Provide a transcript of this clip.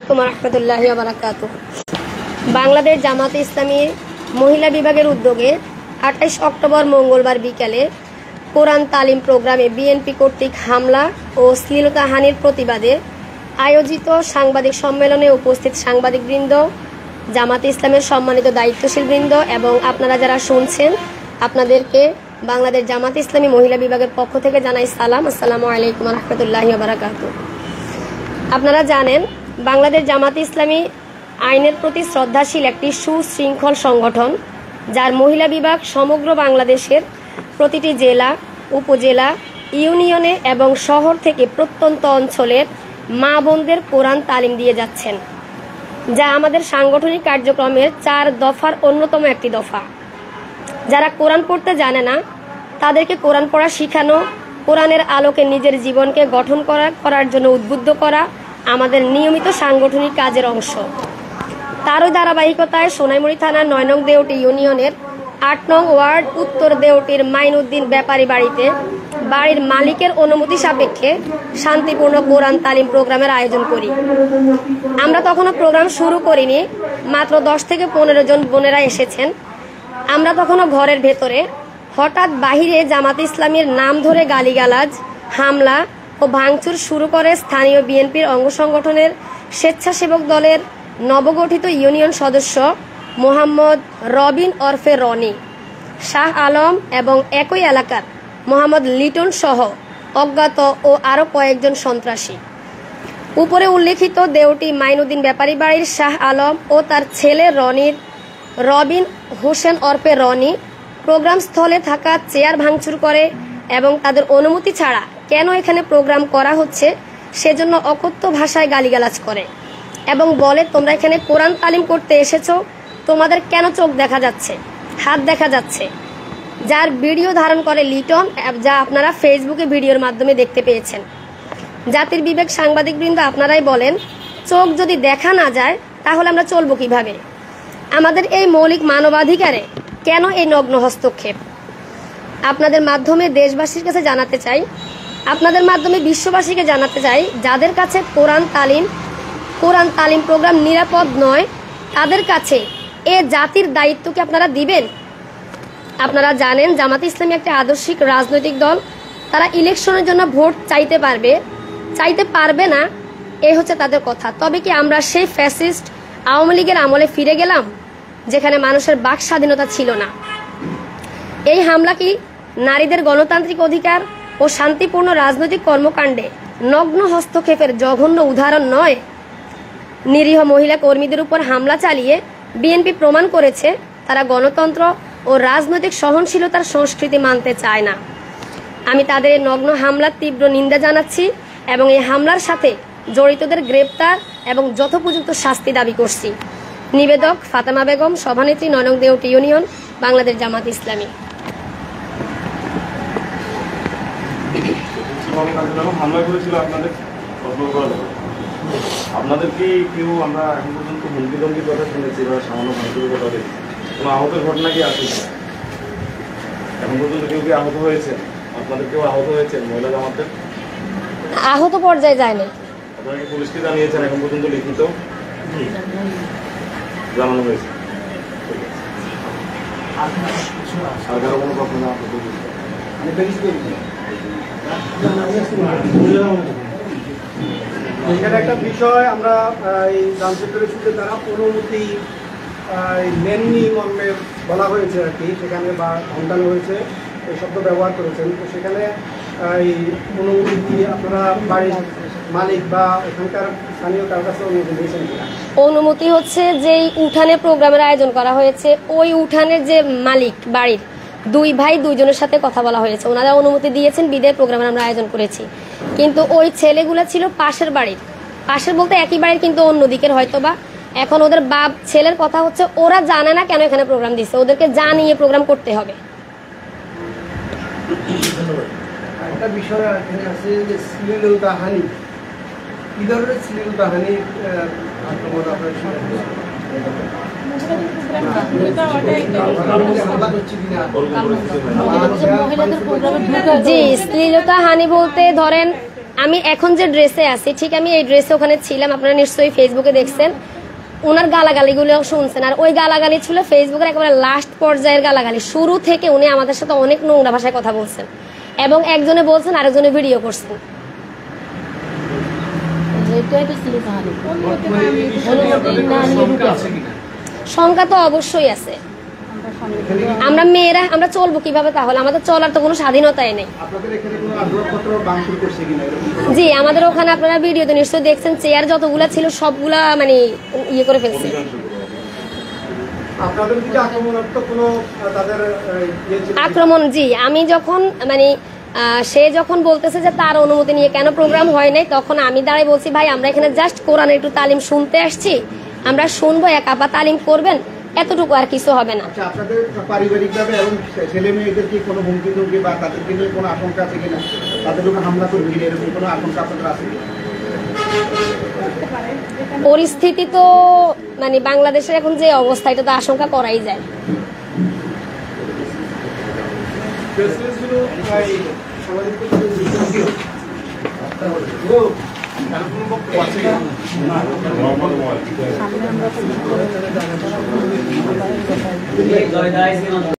রহমতুল্লাহি ওয়া বারাকাতুহু। বাংলাদেশ জামাতে ইসলামী মহিলা বিভাগের উদ্যোগে 28 অক্টোবর মঙ্গলবার বিকালে কোরআন তালিম প্রোগ্রামে বিএনপি কর্তৃক হামলা ও শ্লীলতাহানির প্রতিবাদে আয়োজিত সাংবাদিক সম্মেলনে উপস্থিত সাংবাদিকবৃন্দ, জামাতে ইসলামের সম্মানিত দায়িত্বশীলবৃন্দ এবং আপনারা যারা শুনছেন, আপনাদেরকে বাংলাদেশ জামাতে ইসলামী মহিলা বিভাগের পক্ষ থেকে জানাই সালাম। আসসালামু আলাইকুম রহমতুল্লাহি ওয়া বারাকাতুহু। আপনারা জানেন, বাংলাদেশ জামাতে ইসলামী আইনের প্রতি শ্রদ্ধাশীল একটি সুশৃঙ্খল সংগঠন, যার মহিলা বিভাগ সমগ্র বাংলাদেশের প্রতিটি জেলা, উপজেলা, ইউনিয়নে এবং শহর থেকে প্রত্যন্ত অঞ্চলের মা বোনদের কোরআন তালিম দিয়ে যাচ্ছেন, যা আমাদের সাংগঠনিক কার্যক্রমের 4 দফার অন্যতম একটি দফা। যারা কোরআন পড়তে জানে না, তাদেরকে কোরআন পড়া শিখানো, কোরআনের আলোকে নিজের জীবনকে গঠন করার জন্য উদ্বুদ্ধ করা আমাদের নিয়মিত সাংগঠনিক কাজের অংশ। তারই ধারাবাহিকতায় সোনাইমুড়ি থানার 9 নং দেওটি ইউনিয়নের 8 নং ওয়ার্ড উত্তর দেওটির মাইনুদ্দিন ব্যাপারী বাড়িতে বাড়ির মালিকের অনুমতি সাপেক্ষে শান্তিপূর্ণ কোরআন তালিম প্রোগ্রামের আয়োজন করি। আমরা তখনও প্রোগ্রাম শুরু করিনি, মাত্র 10 থেকে 15 জন বোনেরা এসেছেন। আমরা তখনও ঘরের ভেতরে, হঠাৎ বাহিরে জামাতে ইসলামীর নাম ধরে গালিগালাজ, হামলা ও ভাঙচুর শুরু করে স্থানীয় বিএনপির অঙ্গ সংগঠনের স্বেচ্ছাসেবক দলের নবগঠিত ইউনিয়ন সদস্য মোহাম্মদ রবিন ওরফে রনি, শাহ আলম এবং একই এলাকার মোহাম্মদ লিটন সহ অজ্ঞাত ও আরও কয়েকজন সন্ত্রাসী। উপরে উল্লেখিত দেওটি মাইনুদ্দিন ব্যাপারী বাড়ির শাহ আলম ও তার ছেলে রবিন হোসেন ওরফে রনি প্রোগ্রাম স্থলে থাকা চেয়ার ভাঙচুর করে এবং তাদের অনুমতি ছাড়া কেন এখানে প্রোগ্রাম করা হচ্ছে সেজন্য অকথ্য ভাষায় গালিগালাজ করে এবং বলে, তোমরা এখানে কোরআন তালিম করতে এসেছো, তোমাদের কেন চোখ দেখা যাচ্ছে, হাত দেখা যাচ্ছে। যার ভিডিও ধারণ করে লিটন, যা আপনারা ফেসবুকে ভিডিওর মাধ্যমে দেখতে পেয়েছেন। জাতির বিবেক সাংবাদিকবৃন্দ, আপনারাই বলেন, চোখ যদি দেখা না যায় তাহলে আমরা চলবো কিভাবে? আমাদের এই মৌলিক মানবাধিকারে কেন এই নগ্ন হস্তক্ষেপ? আপনাদের মাধ্যমে দেশবাসীর কাছে জানাতে চাই, আপনাদের মাধ্যমে বিশ্ববাসীকে জানাতে চাই, যাদের কাছে কোরআন তালিম প্রোগ্রাম নিরাপদ নয়, তাদের কাছে এ জাতির দায়িত্ব কি আপনারা দিবেন? আপনারা জানেন, জামাতে ইসলামী একটা আদর্শিক রাজনৈতিক দল। তারা ইলেকশনের জন্য ভোট চাইতে পারবে না, এই হচ্ছে তাদের কথা। তবে কি আমরা সেই ফ্যাসিস্ট আওয়ামী লীগের আমলে ফিরে গেলাম, যেখানে মানুষের বাক স্বাধীনতা ছিল না? এই হামলা কি নারীদের গণতান্ত্রিক অধিকার ও শান্তিপূর্ণ রাজনৈতিক কর্মকাণ্ডে নগ্ন হস্তক্ষেপের জঘন্য উদাহরণ নয়? নিরীহ মহিলা কর্মীদের উপর হামলা চালিয়ে বিএনপি প্রমাণ করেছে তারা গণতন্ত্র ও রাজনৈতিক সহনশীলতার সংস্কৃতি মানতে চায় না। আমি তাদের এই নগ্ন হামলার তীব্র নিন্দা জানাচ্ছি এবং এই হামলার সাথে জড়িতদের গ্রেপ্তার এবং যথোপযুক্ত শাস্তি দাবি করছি। নিবেদক ফাতেমা বেগম, সভানেত্রী, 9 নং দেওটি ইউনিয়ন, বাংলাদেশ জামাত ইসলামী। আপনাদের কি কেউ, আমরা এখন পর্যন্ত হুমকি কথা শুনেছি বা সামান্য ভাঙচুরের কথা দেখি, কোনো আহতের ঘটনা কি আছে? এখন পর্যন্ত কেউ কি আহত হয়েছে? আপনাদের কেউ আহত হয়েছে মহিলা জামাতের? আহত পর্যায়ে যায় না। আপনারা কি পুলিশকে জানিয়েছেন এখন পর্যন্ত লিখিত জানানো হয়েছে? আর কারো কোনো কথা না? এখানে একটা বিষয় আমরা জানতে পেরেছি যে তারা অনুমতি নেননি মর্মে বলা হয়েছে আর কি, সেখানে বা ধমকানো হয়েছে, এই শব্দ ব্যবহার করেছেন। তো সেখানে এই অনুমতি দিয়ে আপনারা বাড়ির মালিক বা এখানকার স্থানীয় কার কাছে অনুমতি দিয়েছেন কিনা? অনুমতি হচ্ছে যেই উঠানে প্রোগ্রামের আয়োজন করা হয়েছে, ওই উঠানের যে মালিক বাড়ির 2 ভাই 2 জনের সাথে কথা বলা হয়েছে, ওনারা অনুমতি দিয়েছেন, বিদায় প্রোগ্রামের আমরা আয়োজন করেছি। কিন্তু ওই ছেলেগুলো ছিল পাশের বলতে একই বাড়ির, কিন্তু অন্যদিকের হয়তোবা। এখন ওদের বাপ ছেলের কথা হচ্ছে, ওরা জানে না কেন এখানে প্রোগ্রাম দিচ্ছে, ওদেরকে জানিয়ে প্রোগ্রাম করতে হবে। একটা বিষয় এখানে আছে যে শ্লীলতাহানি, কি ধরনের শ্লীলতাহানি আক্রমণ আপনার জি, শ্লীলতাহানি বলতে ধরেন আমি এখন যে ড্রেসে আছি ঠিক আমি এই ড্রেসে ওখানে ছিলাম, আপনারা নিশ্চয়ই ফেসবুকে দেখছেন। ওনার গালাগালিগুলো শুনছেন, আর ওই গালাগালি ছিল ফেসবুকের একেবারে লাস্ট পর্যায়ের গালাগালি। শুরু থেকে উনি আমাদের সাথে অনেক নোংরা ভাষায় কথা বলছেন, এবং একজনে বলছেন আরেকজনে ভিডিও করছেন। শঙ্কা তো অবশ্যই আছে। আমরা মেয়েরা আমরা চলবো কিভাবে তাহলে? আমাদের চলার তো কোনো স্বাধীনতাই নেই। জি, আমাদের ওখানে আপনারা ভিডিওতে নিশ্চয়ই দেখছেন, চেয়ার যতগুলা ছিল সবগুলা মানে ইয়ে করে ফেলছে। আক্রমণ, জি, আমি যখন মানে সে যখন বলতেছে যে তার অনুমতি নিয়ে কেন প্রোগ্রাম হয় নাই, তখন আমি দাঁড়াই বলছি ভাই আমরা এখানে জাস্ট কোরআনের একটু তালিম শুনতে আসছি, আমরা শুনবো, এক আপা তালিম করবেন, এতটুকু, আর কিছু হবে না। আপনাদের পারিবারিকভাবে এবং ছেলে মেয়েদের কি কোনো হুমকি টুমকি বা তাদেরকে নিয়ে কোনো আশঙ্কা আছে কিনা, তাদের উপর হামলা করবে কিনা, এরকম কোনো আশঙ্কা আপনাদের আছে কিনা? পরিস্থিতি তো মানে বাংলাদেশের এখন যে অবস্থা, এটা তো আশঙ্কা করাই যায়। সামনে আমরা